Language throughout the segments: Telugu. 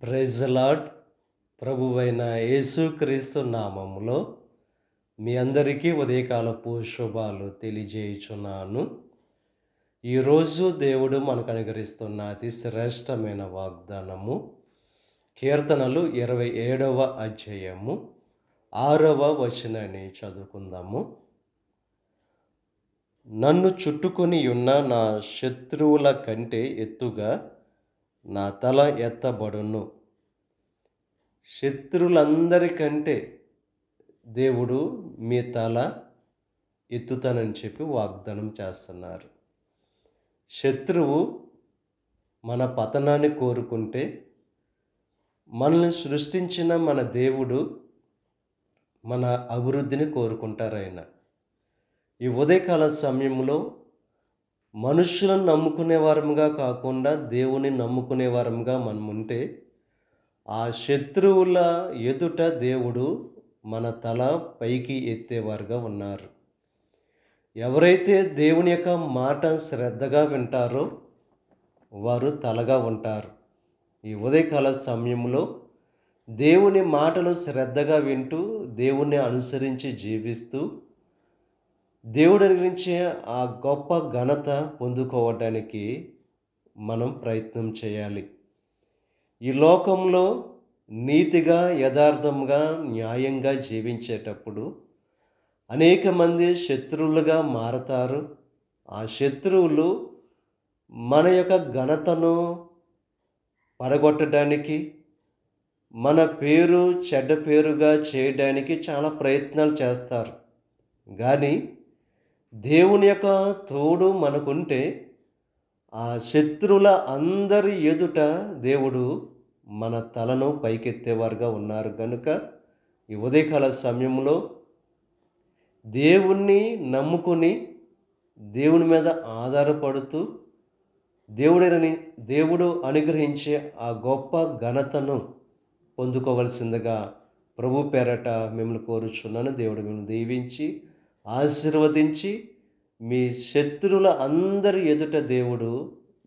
Praise lord. ప్రభువైన యేసుక్రీస్తు నామములో మీ అందరికీ ఉదయకాలపు శుభాలు తెలియజేయుచున్నాను. ఈరోజు దేవుడు మనకు అనుగ్రహిస్తున్న అతి శ్రేష్టమైన వాగ్దానము కీర్తనలు 27వ అధ్యాయము 6వ వచనాన్ని చదువుకుందాము. నన్ను చుట్టుకొని ఉన్న నా శత్రువుల కంటే ఎత్తుగా నా తల ఎత్తబడును. శత్రువులందరికంటే దేవుడు మీ తల ఎత్తుతానని చెప్పి వాగ్దానం చేస్తున్నారు. శత్రువు మన పతనాన్ని కోరుకుంటే మనల్ని సృష్టించిన మన దేవుడు మన అభివృద్ధిని కోరుకుంటారు. ఆయన ఈ ఉదయకాల సమయంలో మనుషులను నమ్ముకునే వారముగా కాకుండా దేవుని నమ్ముకునే వారముగా మనం ఉంటే ఆ శత్రువుల ఎదుట దేవుడు మన తల పైకి ఎత్తేవారుగా ఉన్నారు. ఎవరైతే దేవుని యొక్క మాట శ్రద్ధగా వింటారో వారు తలగా ఉంటారు. ఈ ఉదయకాల సమయంలో దేవుని మాటలు శ్రద్ధగా వింటూ దేవుణ్ణి అనుసరించి జీవిస్తూ దేవుడి గురించి ఆ గొప్ప ఘనత పొందుకోవడానికి మనం ప్రయత్నం చేయాలి. ఈ లోకంలో నీతిగా యథార్థంగా న్యాయంగా జీవించేటప్పుడు అనేక మంది శత్రువులుగా మారతారు. ఆ శత్రువులు మన యొక్క ఘనతను పడగొట్టడానికి మన పేరు చెడ్డ పేరుగా చేయడానికి చాలా ప్రయత్నాలు చేస్తారు. కానీ దేవుని యొక్క తోడు మనకుంటే ఆ శత్రువుల అందరి ఎదుట దేవుడు మన తలను పైకెత్తేవారుగా ఉన్నారు. కనుక ఈ ఉదయకాల సమయంలో దేవుణ్ణి నమ్ముకొని దేవుని మీద ఆధారపడుతూ దేవుడు అనుగ్రహించే ఆ గొప్ప ఘనతను పొందుకోవలసిందిగా ప్రభు పేరట మిమ్మల్ని కోరుచున్నాను. దేవుడు మిమ్మల్ని దీవించి ఆశీర్వదించి మీ శత్రువుల అందరి ఎదుట దేవుడు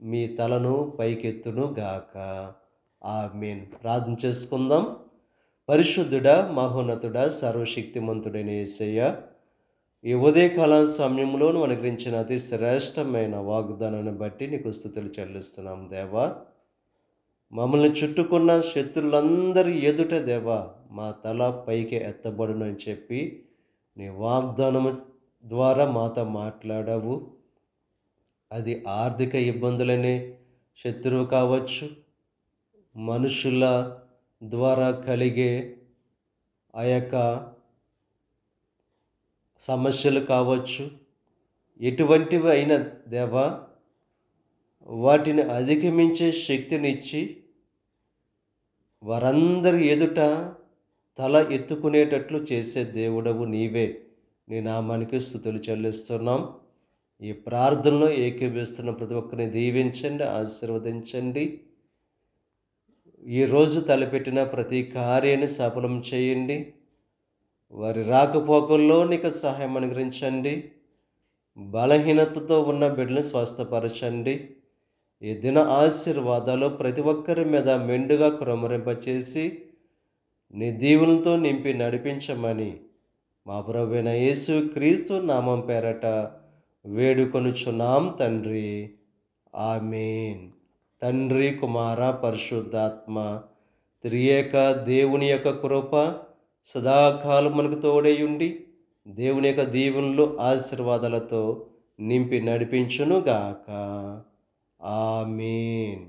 మీ తలను పైకెత్తును గాక. ఆమేన్. ప్రార్థన చేసుకుందాం. పరిశుద్ధుడా, మహోన్నతుడా, సర్వశక్తిమంతుడైన యేసయ్య, ఈ ఉదయకాల సమయంలో నువ్వు అనుగ్రహించిన అతి శ్రేష్టమైన వాగ్దానాన్ని బట్టి నీకు స్తుతులు చెల్లిస్తున్నాం దేవా. మమ్మల్ని చుట్టుకున్న శత్రువులందరి ఎదుట దేవా మా తల పైకి ఎత్తబడును అని చెప్పి నీ వాగ్దానము ద్వారా మాతో మాట్లాడావు. అది ఆర్థిక ఇబ్బందులనే శత్రువు కావచ్చు, మనుషుల ద్వారా కలిగే ఆ యొక్క సమస్యలు కావచ్చు, ఎటువంటివి అయినా దేవా వాటిని అధిగమించే శక్తినిచ్చి వారందరి ఎదుట తల ఎత్తుకునేటట్లు చేసే దేవుడవు నీవే. నీ నామానికి స్తుతులు చెల్లిస్తున్నాం. ఈ ప్రార్థనలో ఏకీభవిస్తున్న ప్రతి ఒక్కరిని దీవించండి, ఆశీర్వదించండి. ఈరోజు తలపెట్టిన ప్రతి కార్యాన్ని సఫలం చేయండి. వారి రాకపోకల్లో నీకు సహాయం అనుగ్రహించండి. బలహీనతతో ఉన్న బిడ్డలను స్వస్థపరచండి. ఈ దిన ఆశీర్వాదాలు ప్రతి ఒక్కరి మీద మెండుగా క్రమరింపచేసి నీ దీవులతో నింపి నడిపించమని మా ప్రభువైన యేసుక్రీస్తు నామం పేరట వేడుకొనుచున్నాం తండ్రి. ఆమేన్. తండ్రి, కుమార, పరిశుద్ధాత్మ త్రియేక దేవుని యొక్క కృప సదాకాలం మనకు తోడై ఉండి దేవుని యొక్క దీవెనలు ఆశీర్వాదాలతో నింపి నడిపించునుగాక. ఆమేన్.